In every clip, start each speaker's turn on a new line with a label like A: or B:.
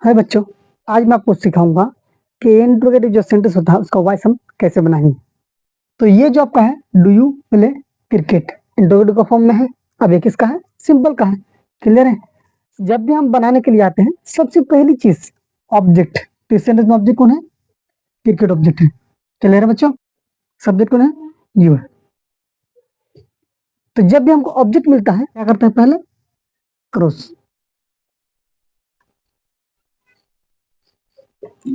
A: हाय बच्चों, आज मैं आपको सिखाऊंगा कि इंट्रोगेटिव जो सेंटेंस होता है उसका वॉइस हम कैसे बनाएंगे। तो ये जो आपका है, do you play cricket, interrogative का फॉर्म में है। अब ये किसका है? सिंपल का है। क्लियर है? जब भी हम बनाने के लिए आते हैं, सबसे पहली चीज ऑब्जेक्ट। तो इस सेंटेंस में ऑब्जेक्ट कौन है? क्रिकेट ऑब्जेक्ट है। क्लियर है बच्चों? सब्जेक्ट कौन है? यू है। तो जब भी हमको ऑब्जेक्ट मिलता है, क्या करते हैं? पहले क्रॉस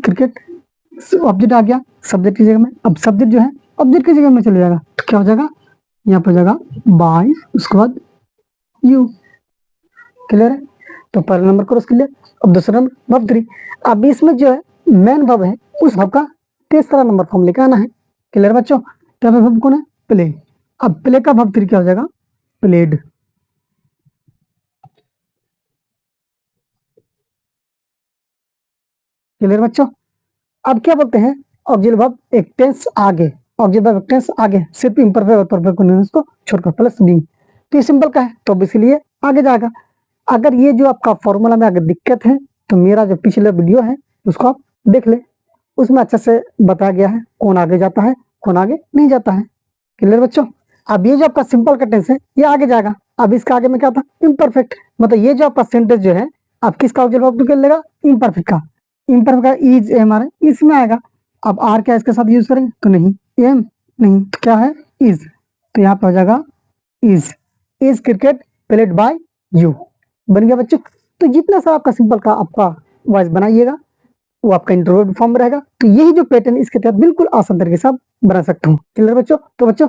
A: क्रिकेट, ऑब्जेक्ट आ गया सब्जेक्ट की जगह में। अब सब्जेक्ट जो है ऑब्जेक्ट की जगह में चले जाएगा, तो क्या हो जाएगा? यहाँ पर जाएगा बाय, उसके बाद यू। क्लियर है? तो पहला नंबर क्रॉस क्लियर। अब दूसरा नंबर वर्ब 3। अब इसमें जो है मेन वर्ब है, उस वर्ब का तीसरा नंबर फॉर्म लेके आना है। क्लियर बच्चों? तो यहाँ पे वर्ब कौन है? प्ले। अब प्ले का वर्ब 3 क्या हो जाएगा? प्लेड। क्लियर बच्चों? अब क्या बोलते हैं? ऑक्सिलरी वर्ब एक टेंस आगे, ऑक्सिलरी वर्ब एक टेंस आगे, सिर्फ इम्परफेक्ट और परफेक्ट कंटीन्यूअस को छोड़कर, प्लस बी। तो ये सिंपल का है, तो अब इसलिए आगे जाएगा। अगर ये जो आपका फॉर्मूला में अगर दिक्कत है, तो मेरा जो पिछला वीडियो है उसको आप देख ले, उसमें अच्छे से बताया गया है कौन आगे जाता है, कौन आगे नहीं जाता है। क्लियर बच्चों? अब ये जो आपका सिंपल का टेंस है, ये आगे जाएगा। अब इसका आगे में क्या था? इम्परफेक्ट। मतलब ये जो आपका सेंटेंस जो है, आप किसका ऑक्सिलरी वर्ब निकल लेगा? इम्परफेक्ट का। इम्परफेक्ट का इज एम आर इसमें आएगा। अब आर क्या इसके साथ यूज करेंगे? तो नहीं, एम नहीं, तो क्या है? इज। तो यहाँ पे हो जाएगा is cricket played by you. बन गया बच्चों? तो जितना सा आपका सिंपल का आपका वॉइस बनाइएगा, वो आपका इंट्रोवर्ट फॉर्म में रहेगा। तो यही जो पैटर्न इसके तहत बिल्कुल आसान तरीके से आप बना सकते हो। क्लियर बच्चों? तो बच्चों,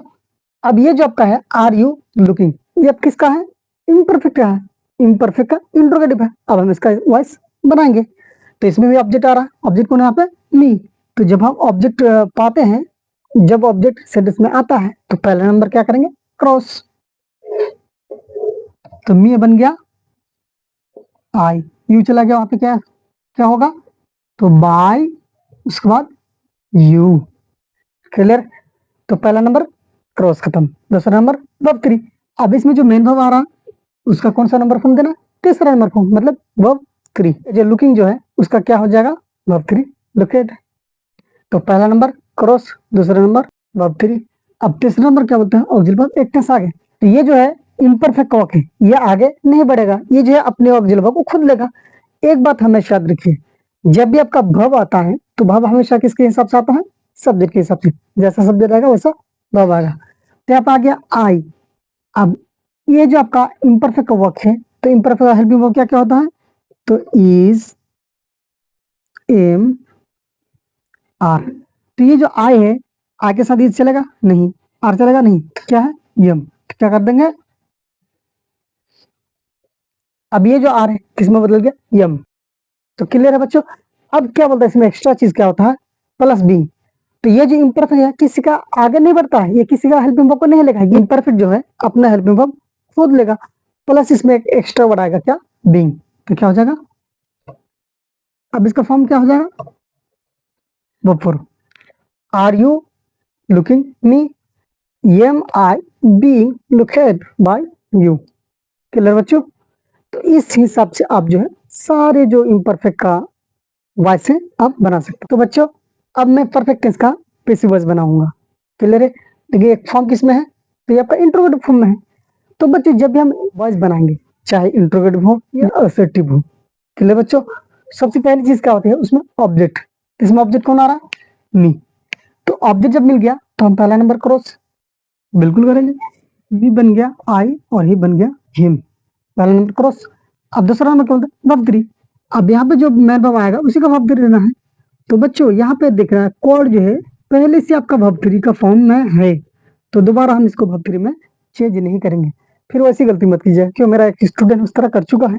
A: अब ये जो आपका है आर यू लुकिंग, ये अब किसका है? इम्परफेक्ट का है। इम्परफेक्ट का इंट्रोगेटिव है। अब हम इसका वॉइस बनाएंगे। तो इसमें भी ऑब्जेक्ट आ रहा है। ऑब्जेक्ट कौन है यहाँ पे? मी। तो जब हम ऑब्जेक्ट पाते हैं, जब ऑब्जेक्ट सेंटेंस में आता है, तो पहला नंबर क्या करेंगे? क्रॉस। तो मी बन गया आई, यू चला गया, वहां पे क्या क्या होगा? तो बाय, उसके बाद यू। क्लियर? तो पहला नंबर क्रॉस खत्म, दूसरा नंबर वर्ब 3। अब इसमें जो मेन वर्ब आ रहा उसका कौन सा नंबर फॉर्म देना? तीसरा नंबर फॉर्म, मतलब वर्ब 3। जो लुकिंग जो है उसका क्या हो जाएगा? Verb 3 locate. तो पहला नंबर क्रॉस, दूसरा नंबर वर्ब 3। अब तीसरा नंबर क्या बोलते हैं? ऑक्सिलरी वर्ब एक टेंस आगे। तो ये जो है इम्परफेक्ट वॉक है, ये आगे नहीं बढ़ेगा, ये जो है अपने ऑक्सिलरी वर्ब को खुद लेगा। एक बात हमेशा याद रखिए, जब भी आपका भव आता है, तो भव हमेशा किसके हिसाब से आता है? सब्जेक्ट के हिसाब से। जैसा सब्जेक्ट आएगा वैसा भव आएगा। तो यहाँ पे आ गया आई। अब ये जो आपका इम्परफेक्ट वर्क है, तो इम्परफेक्ट हेल्पिंग वर्ब क्या क्या होता है? तो इज, एम, आर। तो ये जो आई है, आई के साथ इज चलेगा? नहीं। आर चलेगा? नहीं। तो क्या है? यम। तो क्या कर देंगे? अब ये जो आर है किसमें बदल गया? यम। तो क्लियर है बच्चों? अब क्या बोलता है इसमें एक्स्ट्रा चीज क्या होता है? Plus B. तो ये जो इम्परफेक्ट है, किसी का आगे नहीं बढ़ता है, ये किसी का हेल्पिंग वर्ब को नहीं लेगा। ये इम्परफेक्ट जो है अपना हेल्पिंग वर्ब खुद लेगा, प्लस इसमें एक एक्स्ट्रा वर्ड आएगा, क्या? बीइंग। तो क्या हो जाएगा? अब इसका फॉर्म क्या हो जाएगा? Verb 4। Are you looking me, am I being looked by you. Clear बच्चों? तो इस हिसाब से आप जो है सारे जो इम्परफेक्ट का वॉइस है आप बना सकते हो। तो बच्चों, अब मैं परफेक्ट टेंस का पैसिव वॉइस बनाऊंगा। क्लियर है? देखिए एक फॉर्म किसमें है? तो ये आपका इंट्रोगेटिव फॉर्म में है। तो बच्चों, जब भी हम वॉइस बनाएंगे, चाहे इंट्रोगेटिव हो या असर्टिव हो, क्लियर बच्चों, सबसे पहली चीज क्या होती है उसमें? ऑब्जेक्ट। इसमें ऑब्जेक्ट कौन आ रहा है? मी। तो ऑब्जेक्ट जब मिल गया, तो हम पहला नंबर क्रॉस बिल्कुल करेंगे। वी बन गया आई और ही बन गया हिम, पहला नंबर क्रॉस। अब दूसरा नंबर क्या होता है? वर्ब 3। अब यहाँ पे जो मेन वर्ब आएगा उसी का वर्ब 3 लेना है। तो बच्चों, यहाँ पे दिख रहा है कोड जो है पहले से आपका वर्ब 3 का फॉर्म में है, तो दोबारा हम इसको वर्ब 3 में चेंज नहीं करेंगे। फिर वैसी गलती मत कीजिए, क्यों मेरा एक स्टूडेंट उस तरह कर चुका है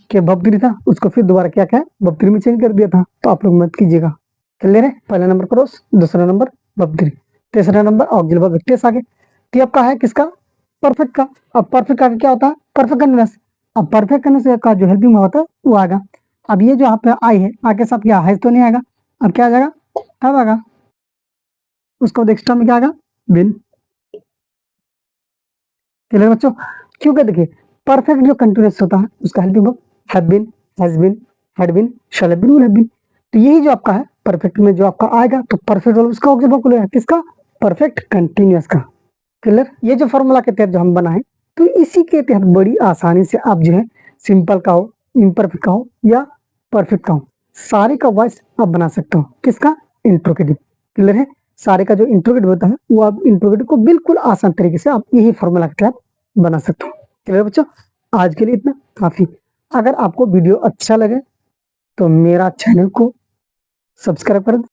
A: कि वर्ब 3 था, उसको फिर दोबारा क्या क्या है वर्ब 3 में चेंज कर दिया था। तो आप लोग मत कीजिएगा। क्लियर है? पहला नंबर क्रॉस, दूसरा नंबर वर्ब 3, तीसरा नंबर ऑक्सिलरी वर्ब टेंस आगे। तो आपका है किसका? परफेक्ट का। अब परफेक्ट का क्या होता है? Perfect continuous. अब परफेक्ट कंटीन्यूअस का जो हेल्पिंग होता है वो आएगा। अब ये जो यहाँ पे आई है, आगे साथ क्या है तो नहीं आएगा। अब क्या आ जाएगा? अब आएगा, उसको एक्स्ट्रा में क्या आएगा? बिन। क्लियर बच्चों? क्योंकि देखिए परफेक्ट जो कंटीन्यूअस होता है उसका helping verb have been, has been, had been, shall have been, would have been. तो यही जो आपका है परफेक्ट में जो आपका आएगा, तो परफेक्ट वाला उसका ऑब्जेक्ट वोकल है, किसका? परफेक्ट कंटिन्यूअस का। क्लियर? ये जो फॉर्मूला के तहत जो हम बनाए, तो इसी के तहत बड़ी आसानी से आप जो है सिंपल का हो, इम्परफेक्ट का हो या परफेक्ट का हो, सारे का वॉइस आप बना सकते हो। किसका? इंट्रोगेटिव। क्लियर है? सारे का जो इंट्रोगेटिव होता है वो आप इंट्रोगेटिव को बिल्कुल आसान तरीके से आप यही फॉर्मूला के तहत बना सकते हो। क्लियर बच्चों? आज के लिए इतना काफी। अगर आपको वीडियो अच्छा लगे तो मेरा चैनल को सब्सक्राइब कर